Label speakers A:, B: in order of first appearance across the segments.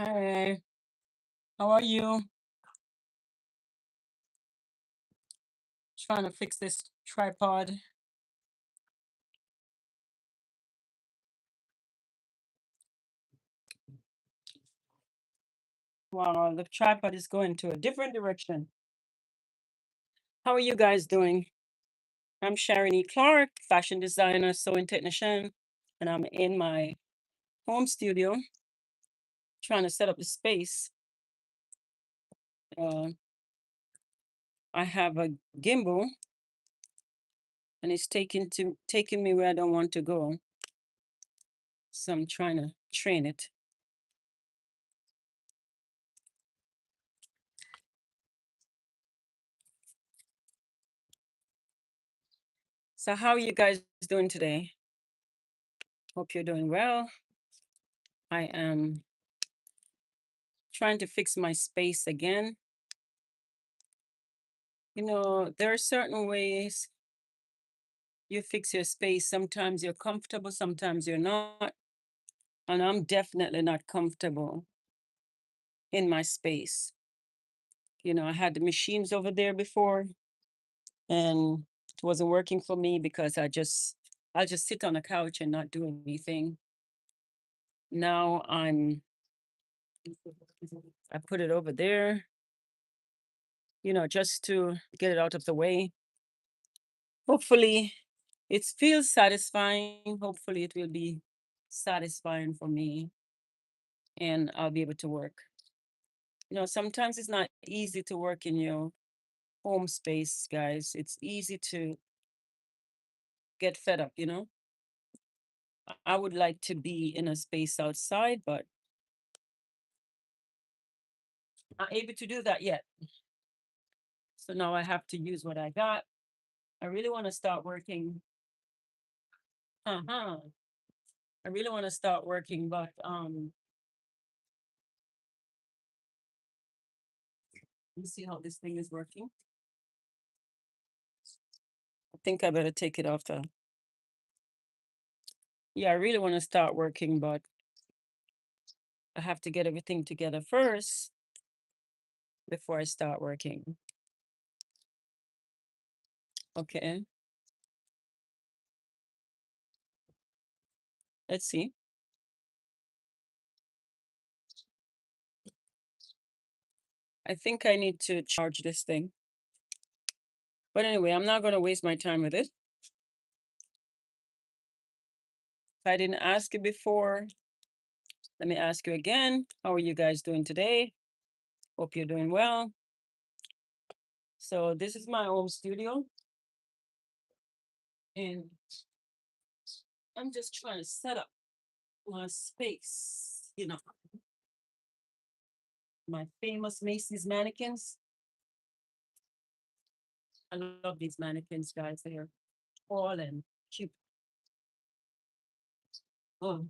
A: Hi, how are you? Trying to fix this tripod. Wow, the tripod is going to a different direction. How are you guys doing? I'm Sharon E. Clark, fashion designer, sewing technician, and I'm in my home studio trying to set up the space. Uh, I have a gimbal and it's taking me where I don't want to go. So I'm trying to train it. So how are you guys doing today? Hope you're doing well. I am trying to fix my space again. There are certain ways you fix your space. Sometimes you're comfortable, sometimes you're not. And I'm definitely not comfortable in my space. I had the machines over there before and it wasn't working for me because I'll just sit on the couch and not do anything. Now I put it over there, just to get it out of the way. Hopefully it feels satisfying. Hopefully it will be satisfying for me and I'll be able to work. Sometimes it's not easy to work in your home space, guys. It's easy to get fed up. I would like to be in a space outside, but not able to do that yet. So now I have to use what I got. I really want to start working. Uh-huh. I really want to start working, but let me see how this thing is working. I think I better take it off the. Yeah, I really want to start working, but I have to get everything together first before I start working. Okay, let's see. I think I need to charge this thing. But anyway, I'm not going to waste my time with it. If I didn't ask you before, let me ask you again. How are you guys doing today? Hope you're doing well. So this is my home studio. And I'm just trying to set up my space, my famous Macy's mannequins. I love these mannequins, guys. They're tall and cute. Oh,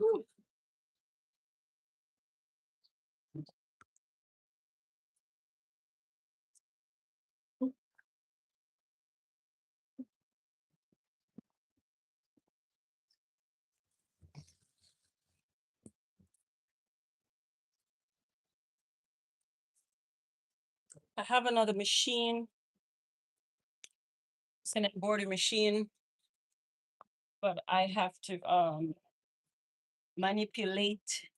A: ooh. I have another machine. It's an embroidery machine, but I have to manipulate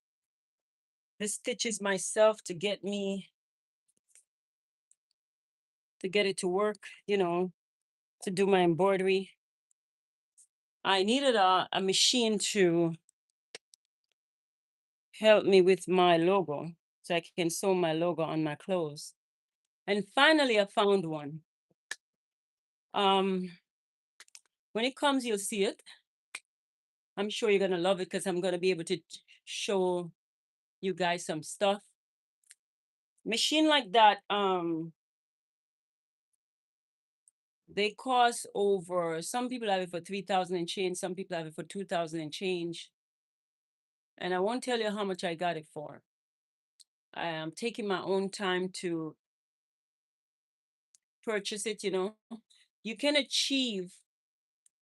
A: the stitches myself to get it to work, to do my embroidery. I needed a machine to help me with my logo so I can sew my logo on my clothes. And finally I found one. Um when it comes, you'll see it. I'm sure you're gonna love it because I'm gonna be able to show you guys some stuff. Machine like that, they cost over. Some people have it for 3,000 and change. Some people have it for 2,000 and change. And I won't tell you how much I got it for. I am taking my own time to purchase it. You can achieve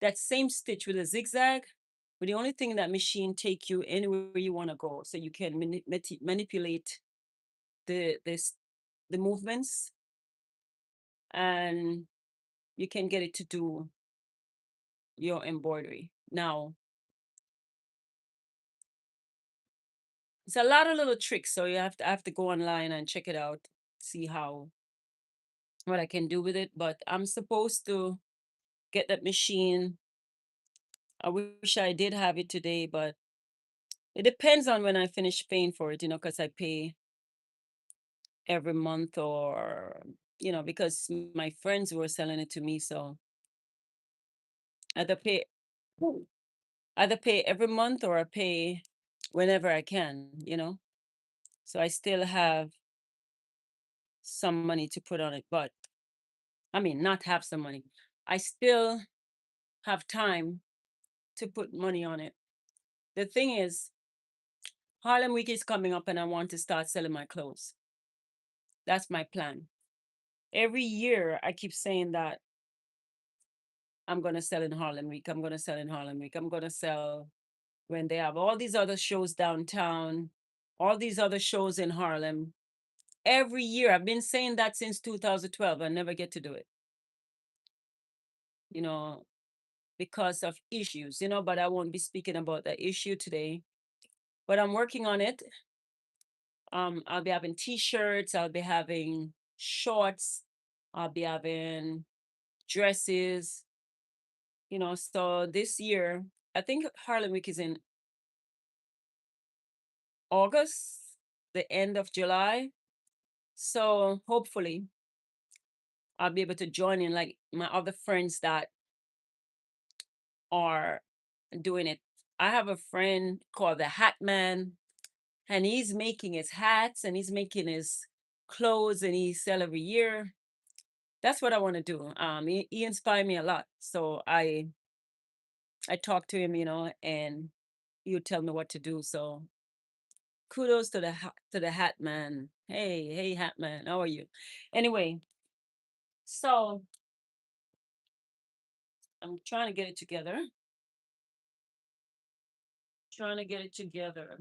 A: that same stitch with a zigzag, but the only thing that machine take you anywhere you want to go, so you can manipulate the this the movements, and you can get it to do your embroidery. Now, it's a lot of little tricks, so I have to go online and check it out, see how what I can do with it. But I'm supposed to get that machine. I wish I did have it today, but it depends on when I finish paying for it, because I pay every month, or because my friends were selling it to me, so either pay Ooh. either pay every month or I pay whenever I can. So I still have some money to put on it, but I mean, not have some money. I still have time to put money on it. The thing is, Harlem Week is coming up and I want to start selling my clothes. That's my plan. Every year I keep saying that I'm going to sell in Harlem Week. I'm going to sell in Harlem Week. I'm going to sell when they have all these other shows downtown, all these other shows in Harlem. Every year, I've been saying that since 2012. I never get to do it, you know, because of issues, but I won't be speaking about that issue today. But I'm working on it. I'll be having t-shirts, I'll be having shorts, I'll be having dresses. So this year, I think Harlem Week is in August, the end of July. So hopefully I'll be able to join in like my other friends that are doing it. I have a friend called the Hat Man, and he's making his hats and he's making his clothes and he sell every year. That's what I want to do. He inspired me a lot. So I talk to him, and he would tell me what to do. So kudos to the Hat Man. Hey, Hat Man, how are you? Anyway, so I'm trying to get it together. Trying to get it together.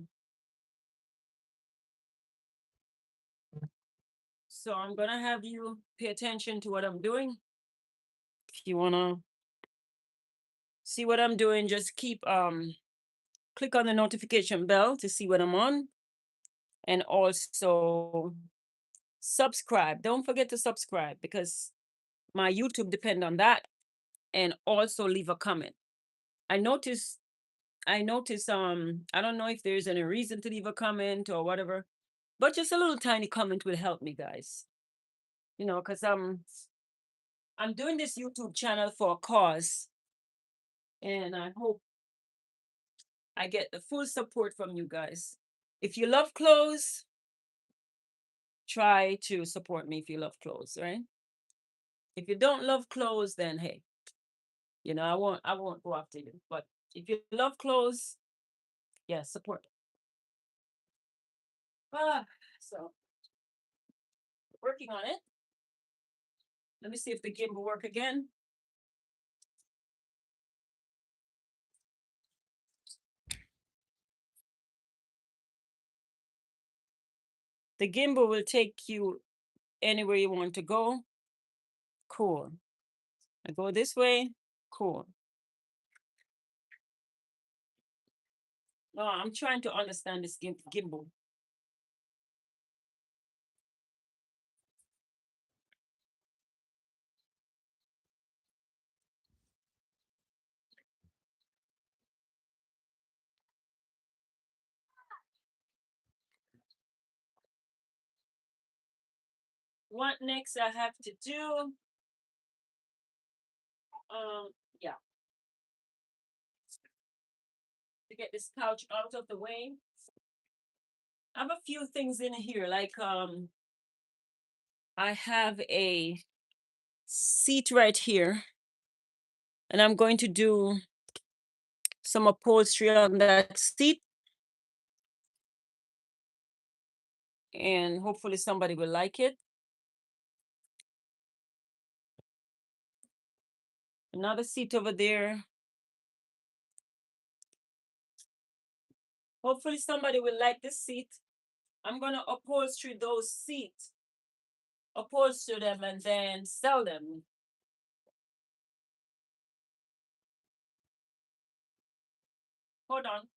A: So I'm gonna have you pay attention to what I'm doing. If you wanna see what I'm doing, just click on the notification bell to see what I'm on, and also subscribe. Don't forget to subscribe because my YouTube depend on that, and also leave a comment. I notice I don't know if there's any reason to leave a comment or whatever, but just a little tiny comment will help me, guys. Because I'm doing this YouTube channel for a cause, and I hope I get the full support from you guys. If you love clothes, try to support me if you love clothes, right? If you don't love clothes, then hey, I won't go after you. But if you love clothes, yeah, support. So working on it. Let me see if the gimbal work again. The gimbal will take you anywhere you want to go. Cool. I go this way. Cool. No, I'm trying to understand this gimbal. What next I have to do? Yeah. get this couch out of the way. I have a few things in here, like I have a seat right here, and I'm going to do some upholstery on that seat, and hopefully somebody will like it. Another seat over there. Hopefully somebody will like this seat. I'm gonna upholster those seats, upholster them, and then sell them. Hold on.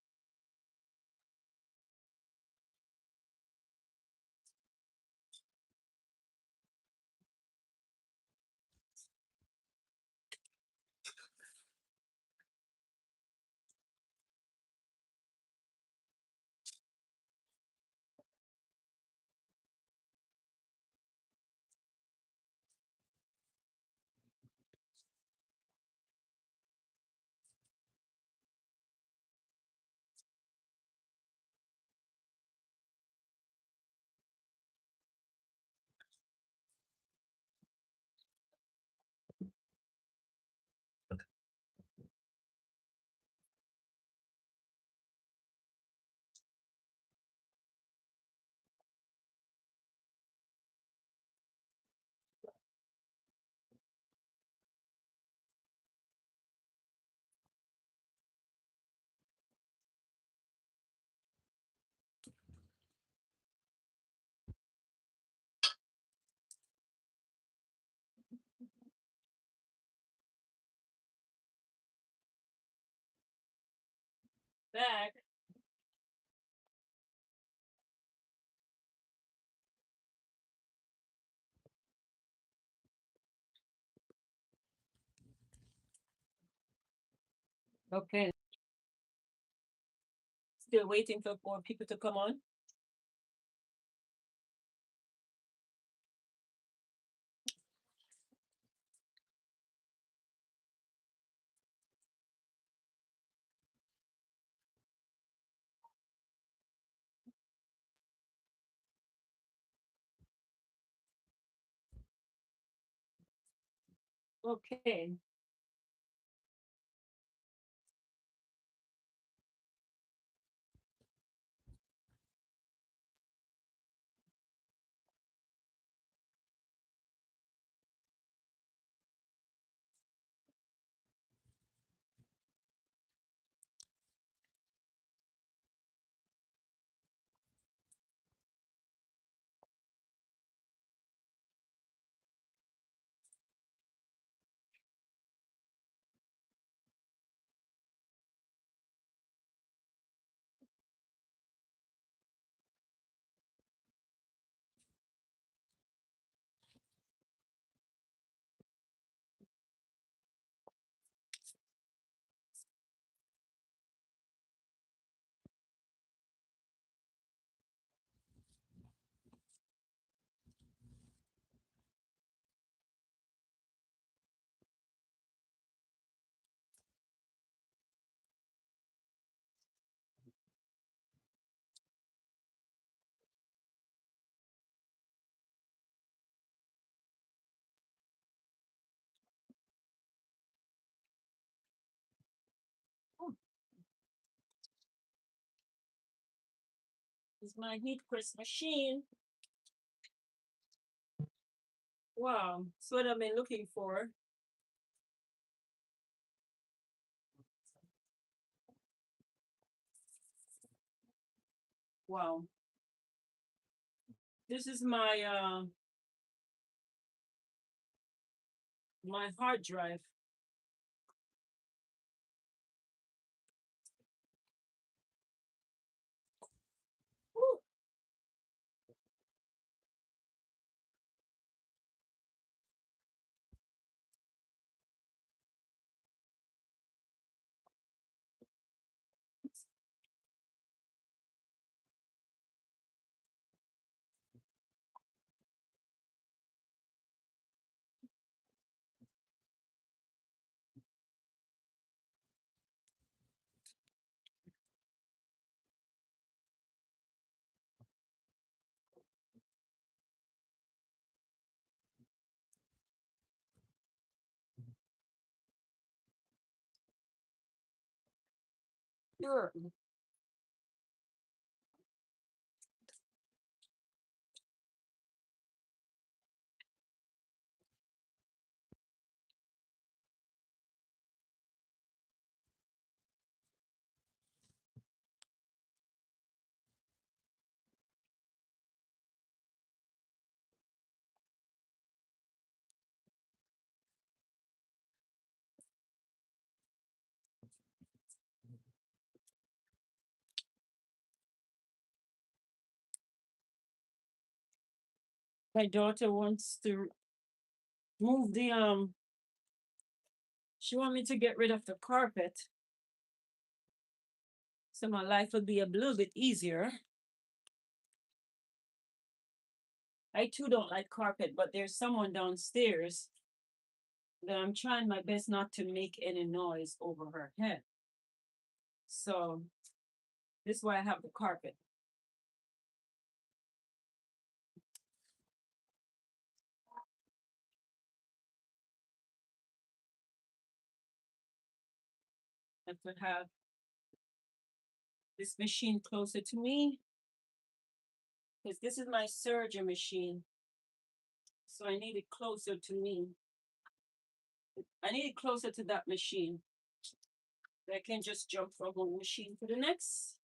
A: Back. Okay. Still waiting for more people to come on. Okay. Oh, this is my heat press machine. Wow, that's what I've been looking for. Wow. This is my hard drive. Woo. Sure. My daughter wants to move she want me to get rid of the carpet so my life will be a little bit easier. I too don't like carpet, but there's someone downstairs that I'm trying my best not to make any noise over her head. So this is why I have the carpet. I have to have this machine closer to me because this is my surgery machine. So I need it closer to me. I need it closer to that machine. So I can just jump from one machine to the next.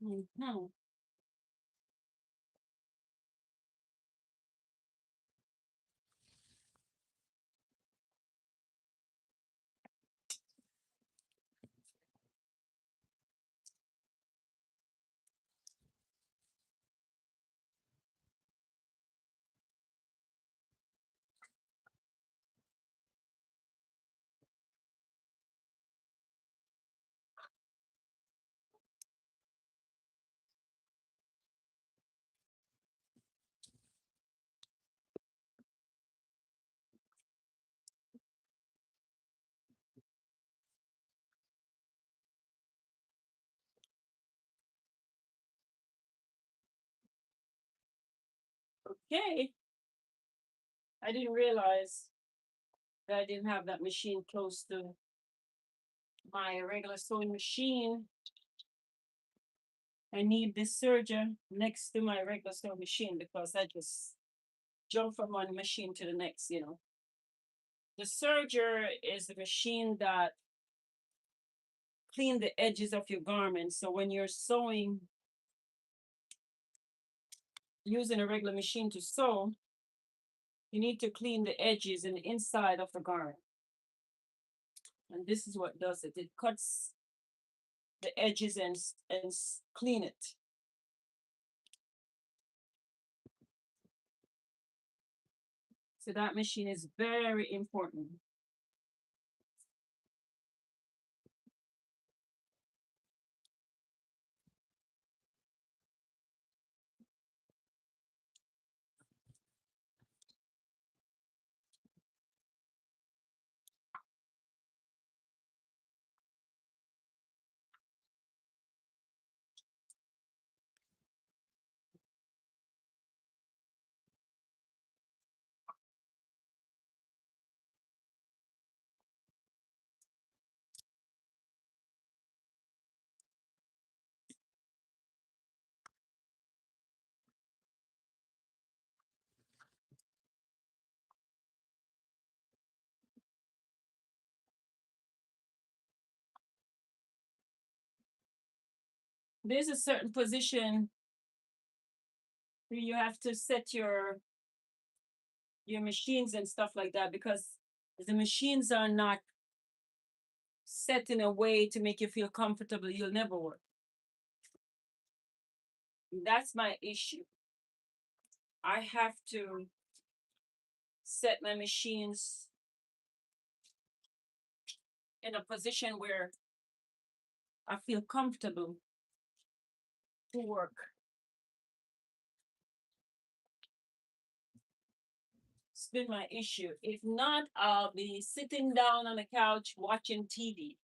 A: Mhm. Okay. I didn't realize that I didn't have that machine close to my regular sewing machine. I need this serger next to my regular sewing machine because I just jump from one machine to the next. The serger is the machine that clean the edges of your garment. So when you're sewing using a regular machine to sew, you need to clean the edges and the inside of the garment. And this is what does it. It cuts the edges and clean it. So that machine is very important. there's a certain position where you have to set your machines and stuff like that, because the machines are not set in a way to make you feel comfortable, you'll never work. That's my issue. I have to set my machines in a position where I feel comfortable to work. It's been my issue. If not, I'll be sitting down on the couch watching TV.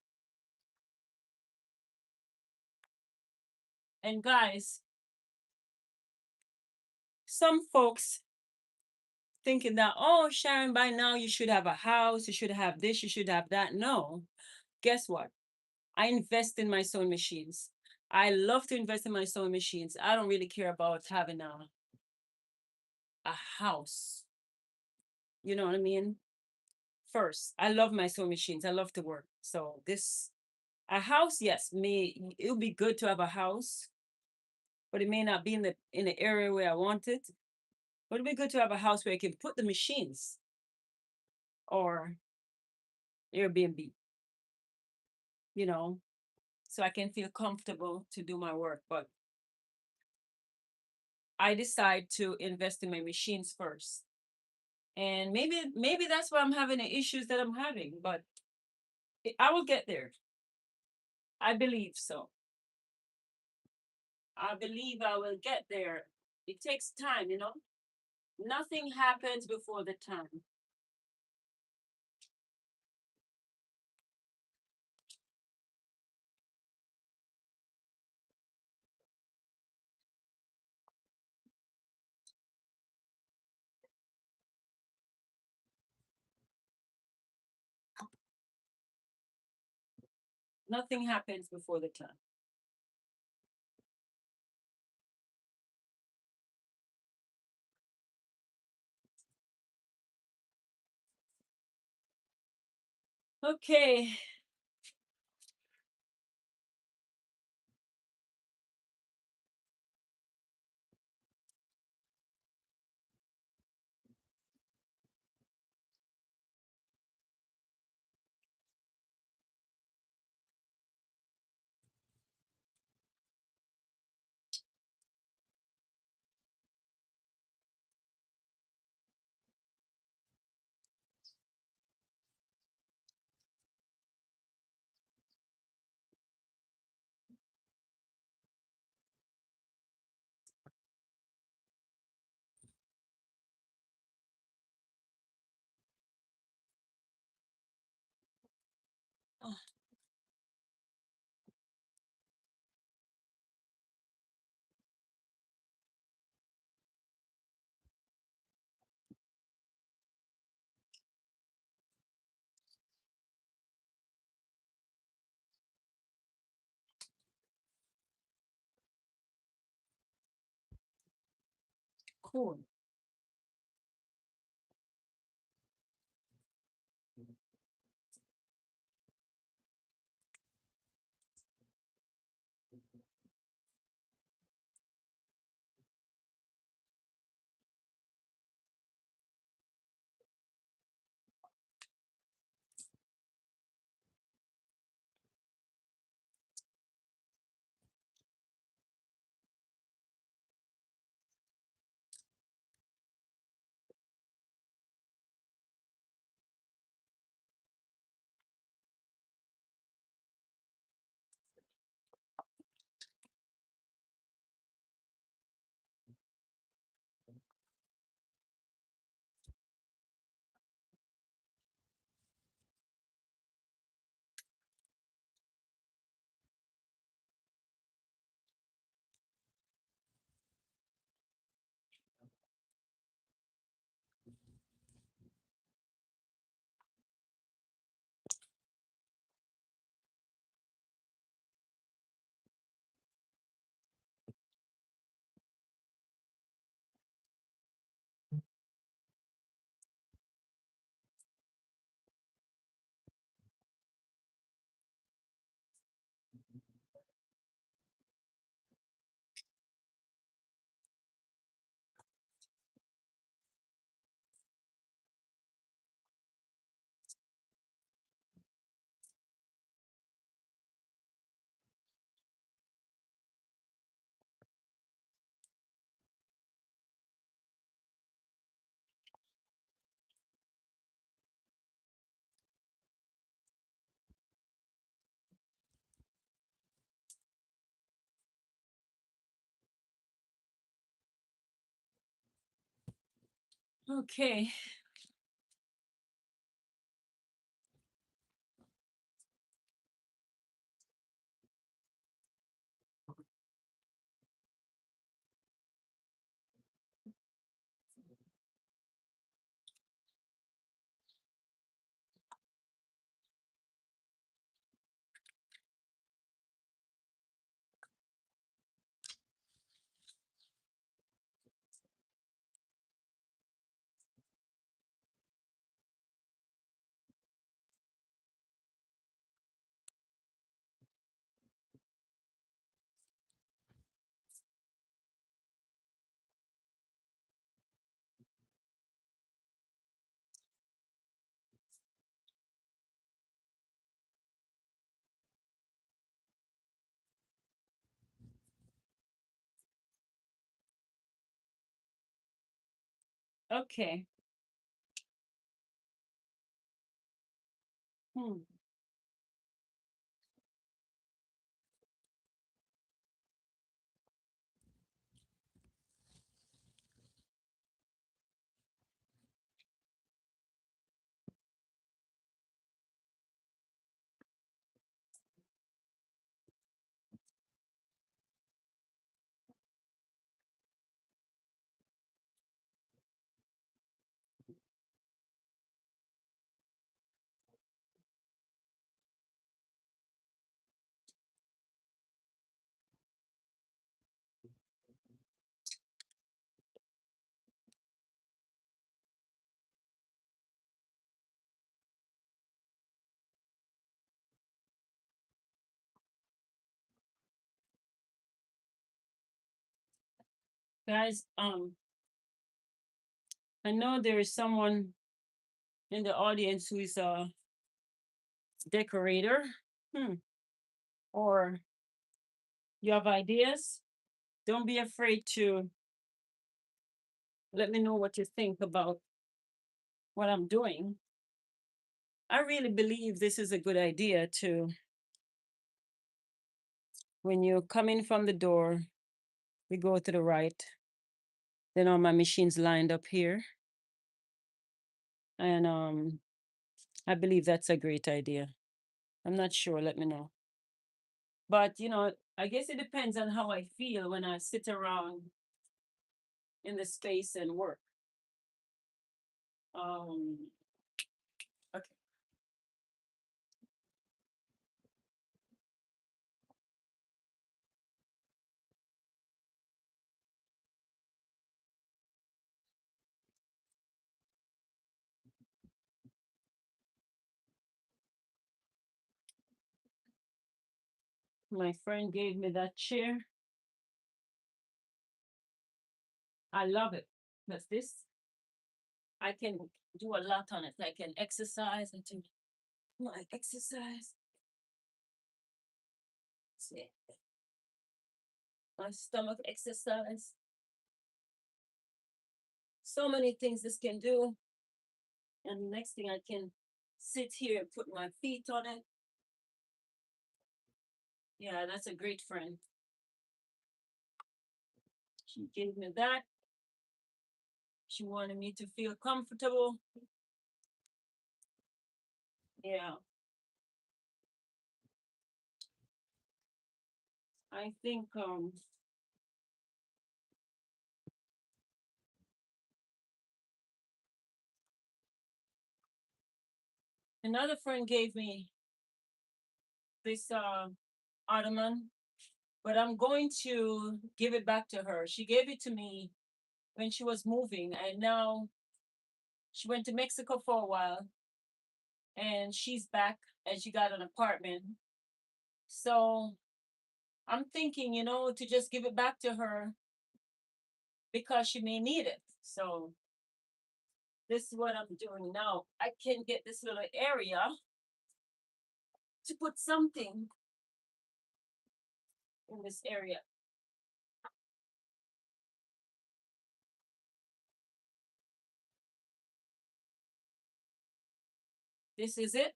A: And guys, some folks thinking that, oh, Sharon, by now you should have a house, you should have this, you should have that. No, guess what? I invest in my sewing machines. I love to invest in my sewing machines. I don't really care about having a house. You know what I mean? First, I love my sewing machines. I love to work. So this a house, yes, may it would be good to have a house, but it may not be in the area where I want it. But it'd be good to have a house where I can put the machines or Airbnb, you know, so I can feel comfortable to do my work. But I decide to invest in my machines first. And maybe that's why I'm having the issues that I'm having, but I will get there. I believe so. I believe I will get there. It takes time, you know. Nothing happens before the time. Nothing happens before the time. Okay. Oh, cool. Okay. Okay. Hmm. Guys, I know there is someone in the audience who is a decorator. Hmm. Or you have ideas? Don't be afraid to let me know what you think about what I'm doing. I really believe this is a good idea to, when you come in from the door, we go to the right. Then all my machines lined up here. And I believe that's a great idea. I'm not sure, let me know. But I guess it depends on how I feel when I sit around in the space and work. Um okay. My friend gave me that chair. I love it. Because this, I can do a lot on it. I can exercise and do my exercise. See, my stomach exercise. So many things this can do. And the next thing I can sit here and put my feet on it. Yeah, that's a great friend. She gave me that. She wanted me to feel comfortable. Yeah, I think another friend gave me this ottoman, but I'm going to give it back to her. She gave it to me when she was moving, and now she went to Mexico for a while, and she's back, and she got an apartment. So I'm thinking, to just give it back to her because she may need it. So this is what I'm doing now. I can get this little area to put something in this area. This is it.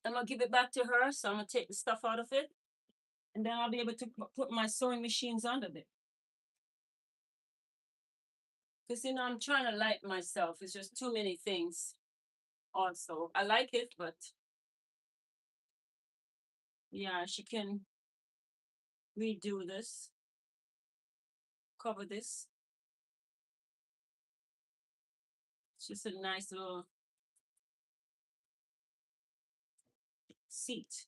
A: I'm gonna give it back to her. So I'm gonna take the stuff out of it, and then I'll be able to put my sewing machines under it. Because, I'm trying to like myself. It's just too many things. Also, I like it, but yeah, she can redo this, cover this. It's just a nice little seat.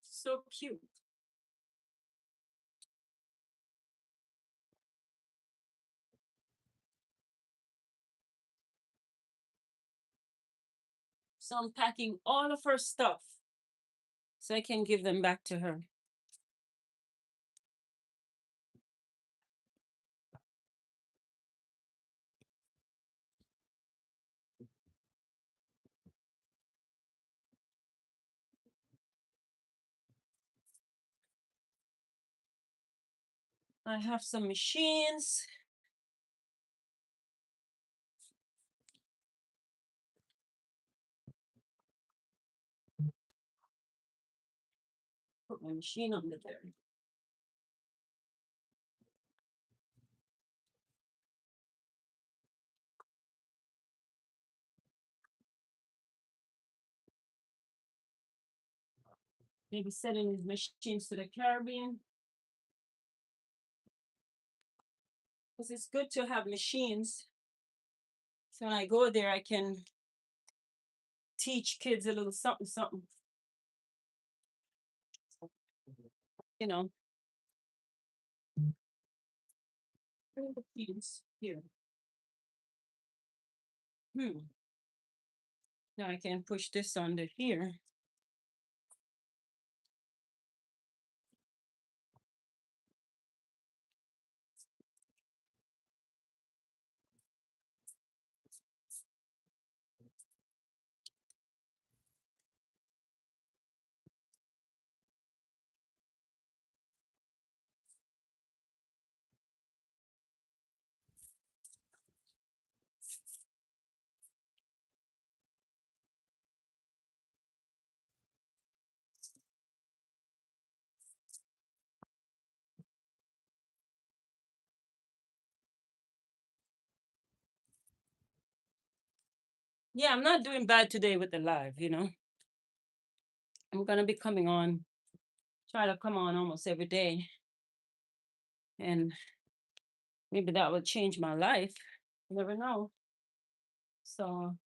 A: So cute. So I'm packing all of her stuff so I can give them back to her. I have some machines. Put my machine under there. Maybe sending these machines to the Caribbean. Because it's good to have machines. So when I go there, I can teach kids a little something, something. You know, the kids here. Now I can push this under here. Yeah, I'm not doing bad today with the live. I'm gonna be coming on, try to come on almost every day. And maybe that will change my life. You never know. So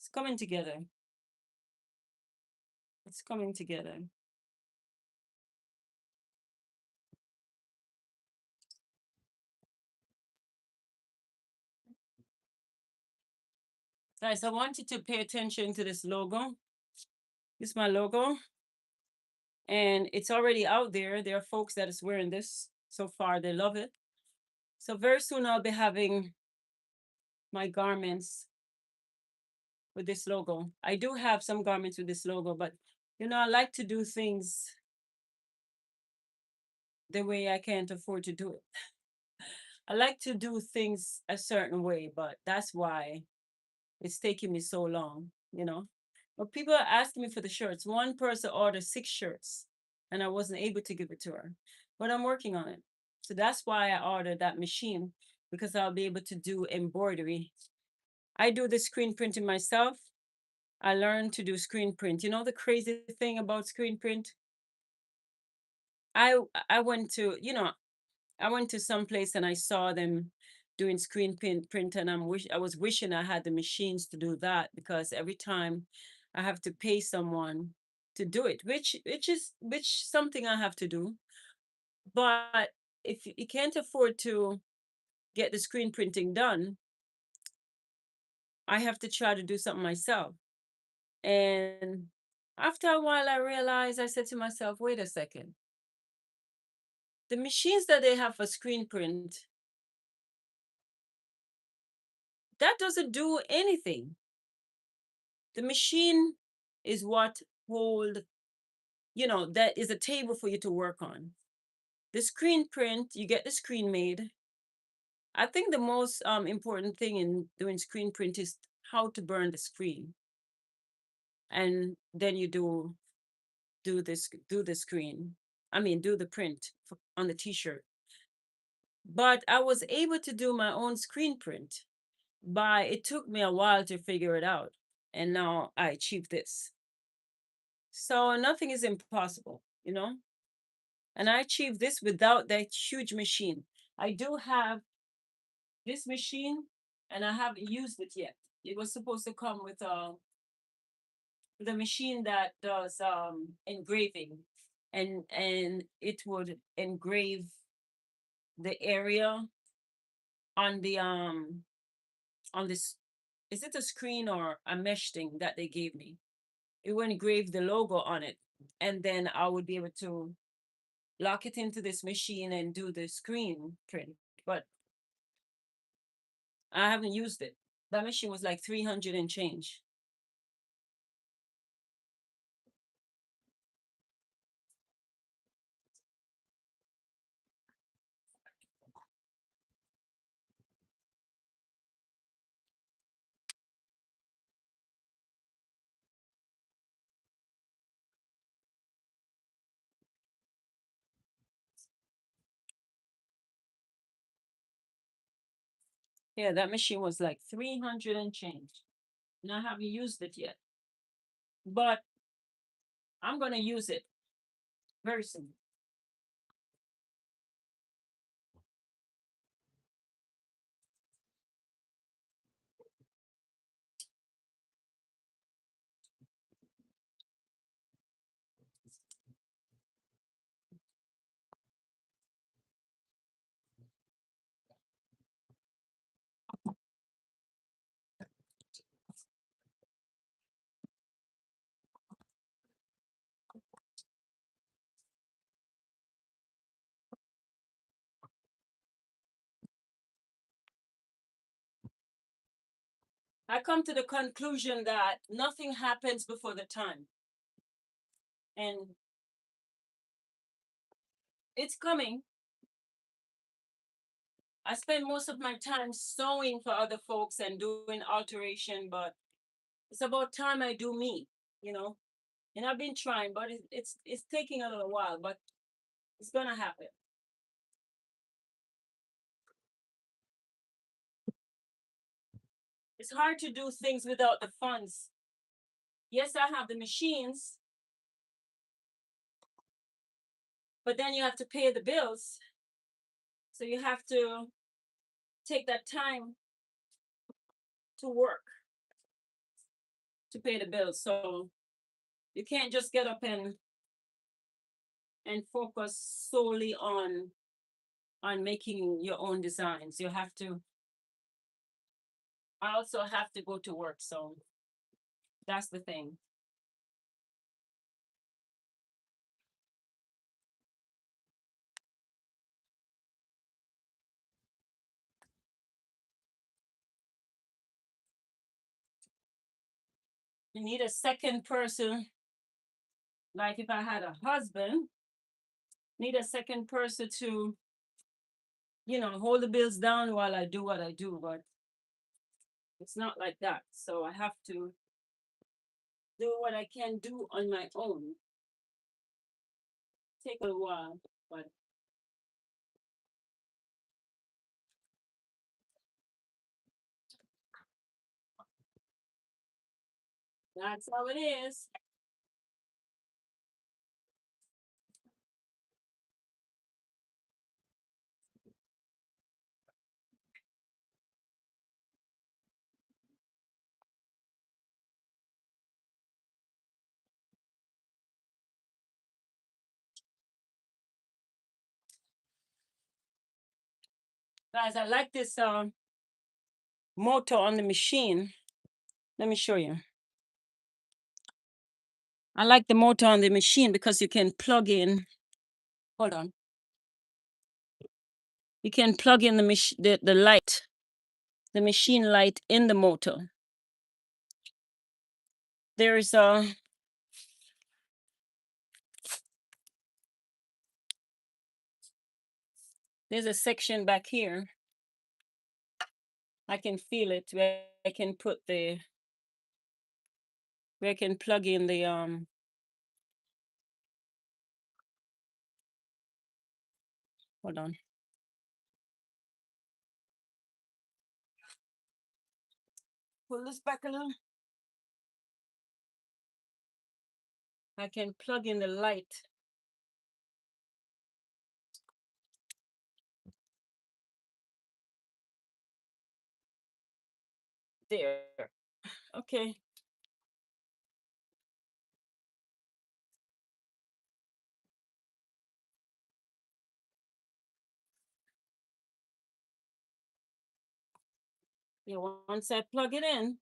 A: it's coming together. It's coming together. Guys, I want you to pay attention to this logo. This is my logo. And it's already out there. There are folks that is wearing this so far. They love it. So very soon I'll be having my garments with this logo. I do have some garments with this logo, but I like to do things the way I can't afford to do it. I like to do things a certain way, but that's why it's taking me so long. But people are asking me for the shirts. One person ordered 6 shirts and I wasn't able to give it to her, but I'm working on it. So that's why I ordered that machine because I'll be able to do embroidery. I do the screen printing myself. I learned to do screen print. You know the crazy thing about screen print? I I went to, you know, I went to some place and I saw them doing screen print and I was wishing I had the machines to do that because every time I have to pay someone to do it, which something I have to do. But if you can't afford to get the screen printing done, I have to try to do something myself. And after a while I realized I said to myself, wait a second. The machines that they have for screen print, that doesn't do anything. The machine is what hold, that is a table for you to work on. The screen print, you get the screen made. I think the most important thing in doing screen print is how to burn the screen, and then you do the screen. I mean, do the print on the T-shirt. But I was able to do my own screen print. By it took me a while to figure it out, and now I achieved this. So nothing is impossible, you know. And I achieved this without that huge machine. I do have this machine, and I haven't used it yet. It was supposed to come with the machine that does engraving, and it would engrave the area on the on this, is it a screen or a mesh thing that they gave me? It would engrave the logo on it, and then I would be able to lock it into this machine and do the screen print. But I haven't used it. That machine was like 300 and change. Yeah, that machine was like 300 and change. And I haven't used it yet. But I'm gonna use it very soon. I come to the conclusion that nothing happens before the time. And it's coming. I spend most of my time sewing for other folks and doing alteration, but it's about time I do me, you know. And I've been trying, but it's taking a little while, but it's gonna happen. It's hard to do things without the funds. Yes, I have the machines, but then you have to pay the bills. So you have to take that time to work to pay the bills. So you can't just get up and focus solely on making your own designs. You have to, I also have to go to work. So that's the thing. You need a second person. Like if I had a husband, need a second person to, hold the bills down while I do what I do. But it's not like that. So I have to do what I can do on my own. Take a while, but that's how it is. Guys, I like this motor on the machine. Let me show you. I like the motor on the machine because you can plug in. Hold on. You can plug in the light, the machine light in the motor. There's a There's a section back here. I can feel it where I can put the where I can plug in the hold on. Pull this back a little. I can plug in the light. There. Okay. Yeah, once I plug it in,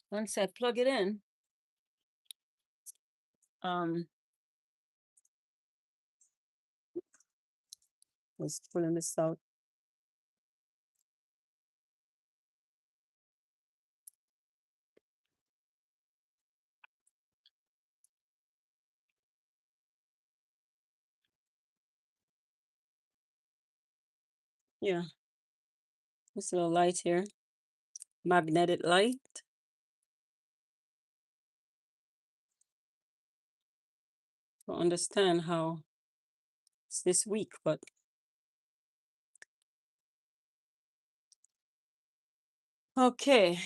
A: once I plug it in, um, let's pulling this out. Yeah, this little light here, magnetic light. I don't understand how it's this weak, but okay.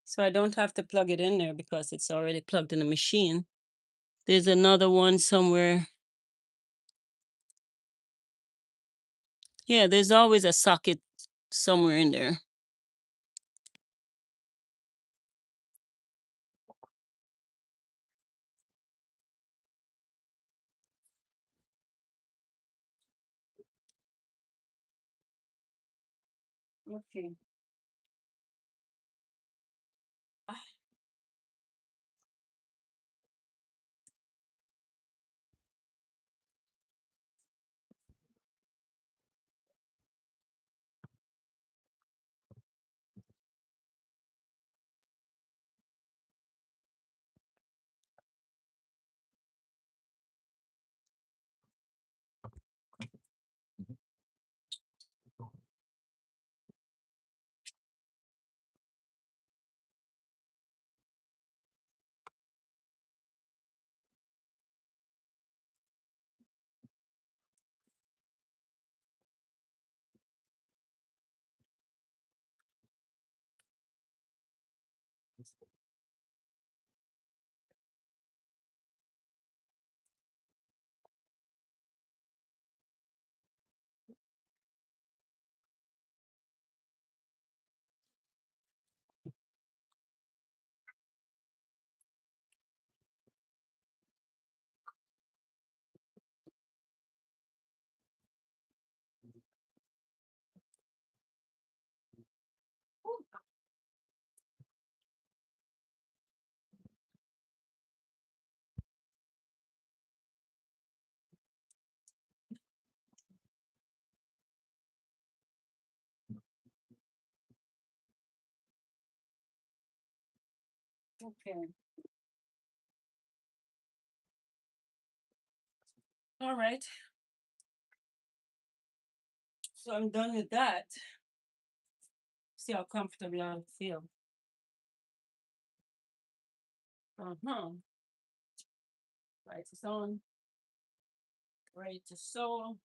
A: So I don't have to plug it in there because it's already plugged in the machine. There's another one somewhere. Yeah, there's always a socket somewhere in there. Okay. Ah, okay. All right. So I'm done with that. See how comfortable I feel. Uh-huh. Right, it's on. Ready to sew.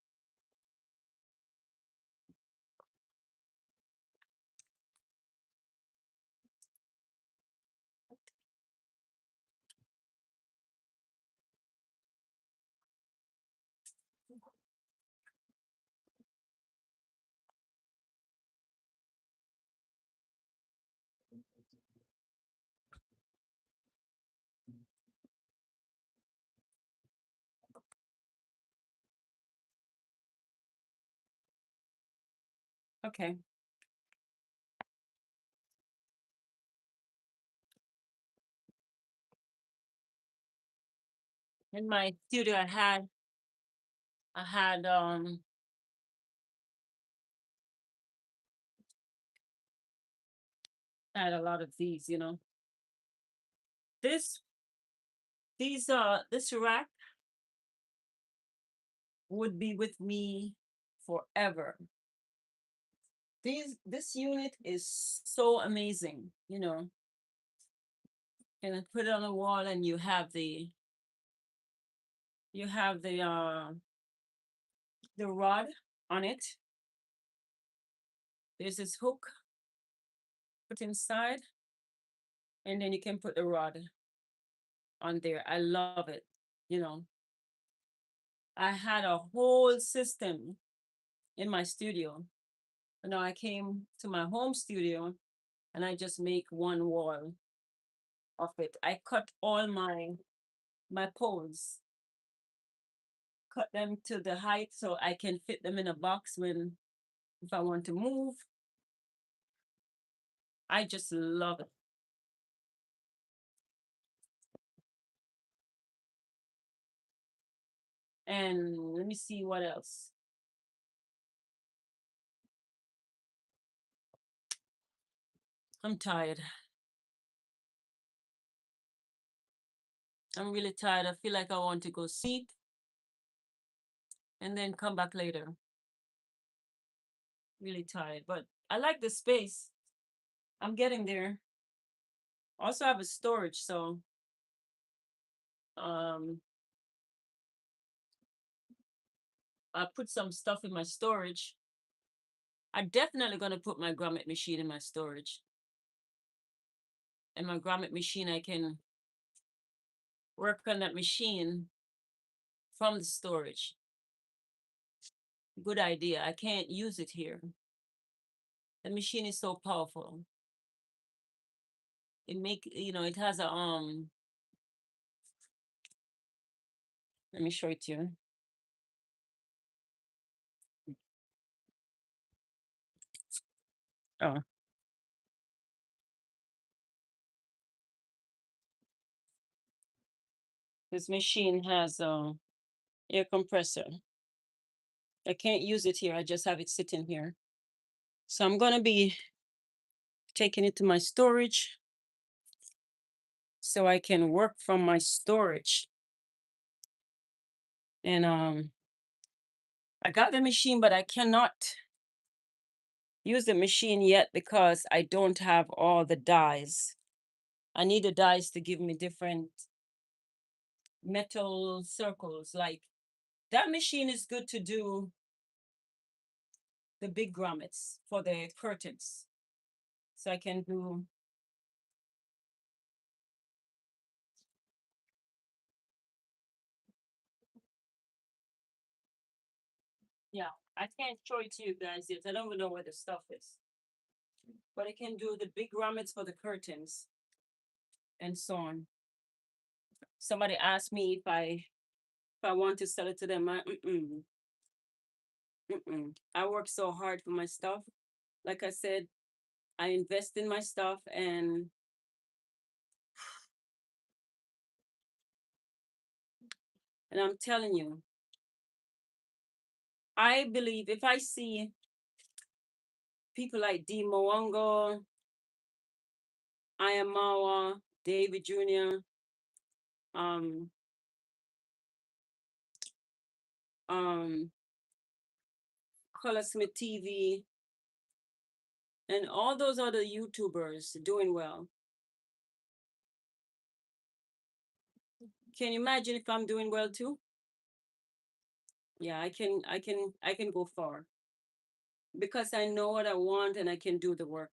A: Okay. In my studio I had a lot of these, you know. This This rack would be with me forever. This unit is so amazing, you know. And I put it on the wall and you have the rod on it. There's this hook put inside, and then you can put the rod on there. I love it. You know, I had a whole system in my studio. And now I came to my home studio and I just make one wall of it. I cut all my poles, cut them to the height so I can fit them in a box when if I want to move. I just love it. And let me see what else. I'm tired. I'm really tired. I feel like I want to go sleep and then come back later. Really tired. But I like the space. I'm getting there. Also have a storage, so um I put some stuff in my storage. I'm definitely gonna put my grommet machine in my storage. And my grommet machine, I can work on that machine from the storage. Good idea. I can't use it here. The machine is so powerful. It has a let me show it to you. Oh, this machine has a air compressor. I can't use it here. I just have it sitting here. So I'm gonna be taking it to my storage so I can work from my storage. And I got the machine, but I cannot use the machine yet because I don't have all the dies. I need the dies to give me different metal circles. Like that machine is good to do the big grommets for the curtains. So I can do, yeah, I can't show it to you guys yet. I don't even know where the stuff is. But I can do the big grommets for the curtains and so on. Somebody asked me if I want to sell it to them. I work so hard for my stuff. Like I said, I invest in my stuff and I'm telling you, I believe if I see people like D Mwongo, Ayamawa, David Jr., um, um, Color Smith TV, and all those other YouTubers doing well. Can you imagine if I'm doing well too? Yeah, I can go far because I know what I want and I can do the work.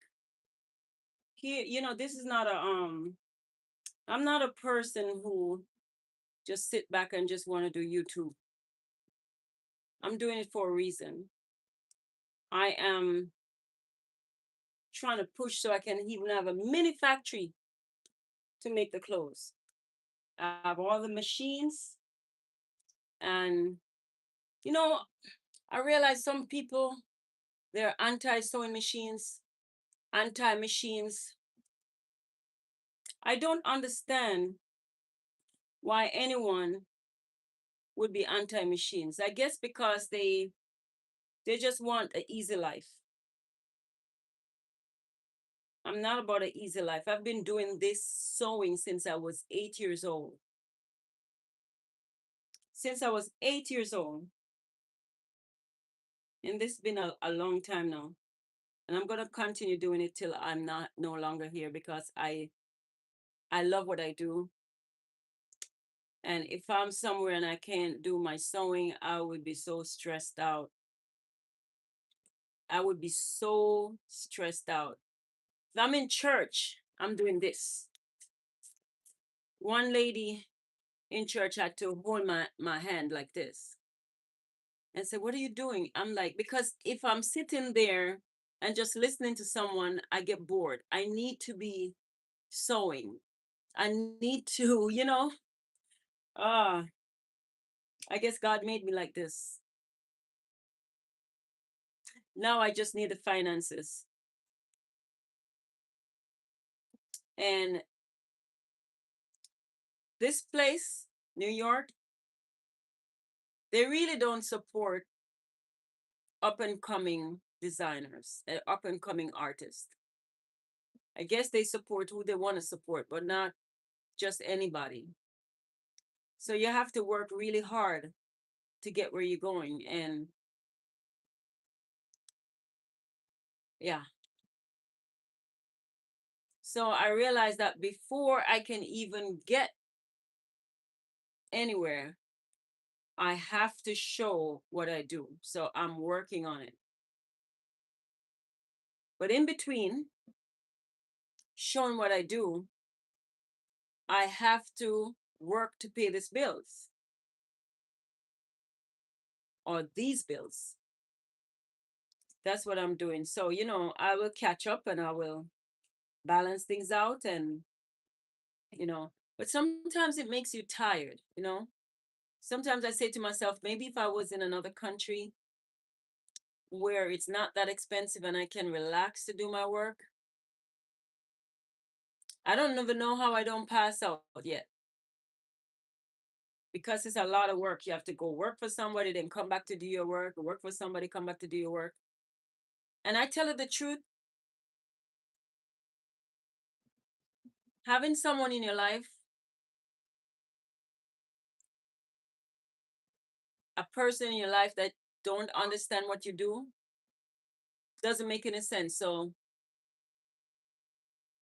A: Here, this is not a I'm not a person who just sit back and just want to do YouTube. I'm doing it for a reason. I am trying to push so I can even have a mini factory to make the clothes. I have all the machines, and you know, I realize some people they're anti sewing machines, anti machines. I don't understand why anyone would be anti machines. I guess because they just want an easy life. I'm not about an easy life. I've been doing this sewing since I was 8 years old. since I was 8 years old. And this has been a long time now. And I'm gonna continue doing it till I'm not no longer here because I love what I do. And if I'm somewhere and I can't do my sewing, I would be so stressed out. I would be so stressed out. If I'm in church, I'm doing this. One lady in church had to hold my hand like this and say, "What are you doing?" I'm like, because if I'm sitting there and just listening to someone, I get bored. I need to be sewing. I need to, uh, I guess God made me like this. Now I just need the finances. And this place, New York, they really don't support up and coming designers, up and coming artists. I guess they support who they want to support, but not just anybody. So you have to work really hard to get where you're going. And yeah. So I realized that before I can even get anywhere, I have to show what I do. So I'm working on it. But in between showing what I do, I have to work to pay these bills or these bills. That's what I'm doing. So, I will catch up and I will balance things out but sometimes it makes you tired. Sometimes I say to myself, maybe if I was in another country where it's not that expensive and I can relax to do my work, I don't even know how I don't pass out yet because it's a lot of work. You have to go work for somebody, then come back to do your work for somebody, come back to do your work. And I tell you the truth, having someone in your life, a person in your life that don't understand what you do, doesn't make any sense. So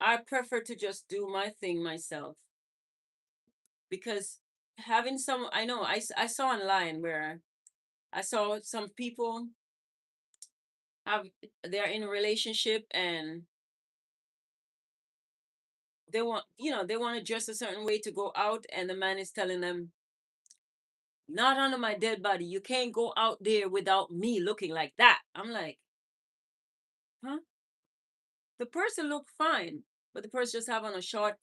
A: I prefer to just do my thing myself because having I know I saw online where I saw some people have they're in a relationship and they want to dress a certain way to go out, and the man is telling them, not under my dead body, you can't go out there without me looking like that. I'm like, huh? The person looked fine, but the person just have on a short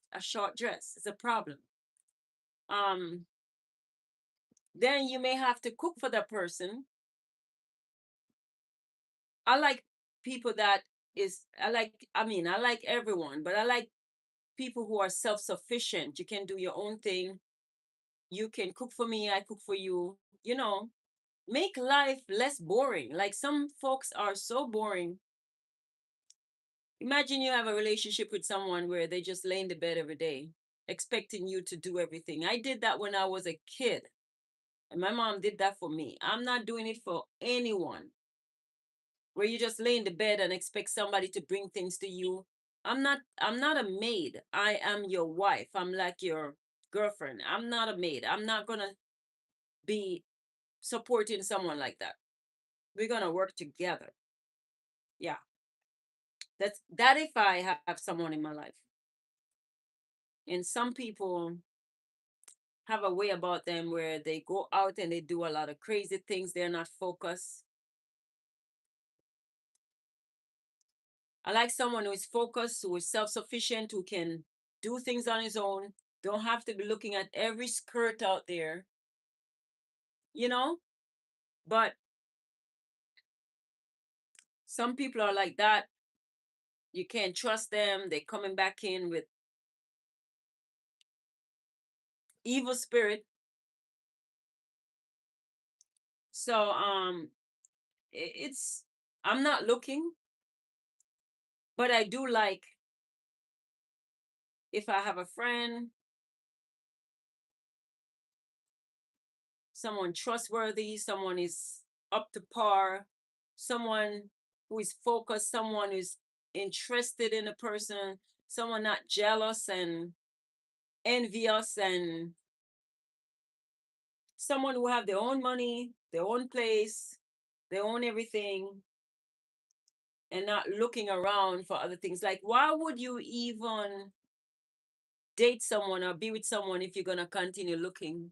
A: dress. It's a problem. um then you may have to cook for that person. I like people that I like everyone, but I like people who are self-sufficient. You can do your own thing. You can cook for me, I cook for you. Make life less boring. Like, some folks are so boring. Imagine you have a relationship with someone where they just lay in the bed every day, expecting you to do everything. I did that when I was a kid, and my mom did that for me. I'm not doing it for anyone. Where you just lay in the bed and expect somebody to bring things to you. I'm not a maid. I am your wife. I'm like your girlfriend. I'm not a maid. I'm not gonna be supporting someone like that. We're gonna work together. Yeah. That if I have someone in my life. And some people have a way about them where they go out and they do a lot of crazy things. They're not focused. I like someone who is focused, who is self-sufficient, who can do things on his own, don't have to be looking at every skirt out there, you know? But some people are like that. You can't trust them. They're coming back in with evil spirit. So it's I'm not looking, but I do like if I have a friend someone trustworthy, someone is up to par, someone who is focused, someone who's interested in a person, someone not jealous and envious, and someone who have their own money, their own place, their own everything, and not looking around for other things. Like, why would you even date someone or be with someone if you're gonna continue looking?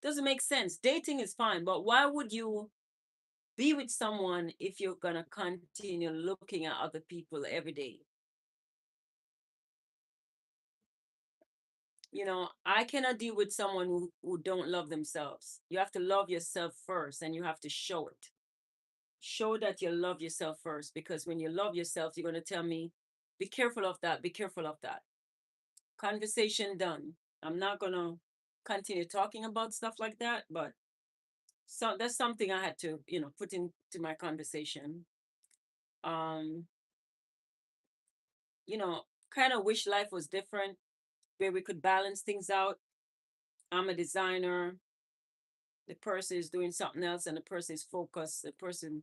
A: Doesn't make sense. Dating is fine, but why would you be with someone if you're gonna continue looking at other people every day? I cannot deal with someone who don't love themselves. You have to love yourself first, and you have to show it. Show that you love yourself first, because when you love yourself, you're going to tell me, be careful of that, be careful of that. Conversation done. I'm not going to continue talking about stuff like that, but so that's something I had to, put into my conversation. Um, you know, kind of wish life was different, where we could balance things out. I'm a designer, the person is doing something else, and the person is focused, the person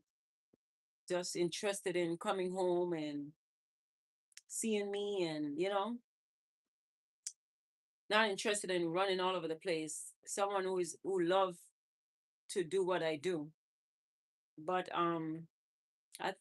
A: just interested in coming home and seeing me, and not interested in running all over the place. Someone who love to do what I do. But I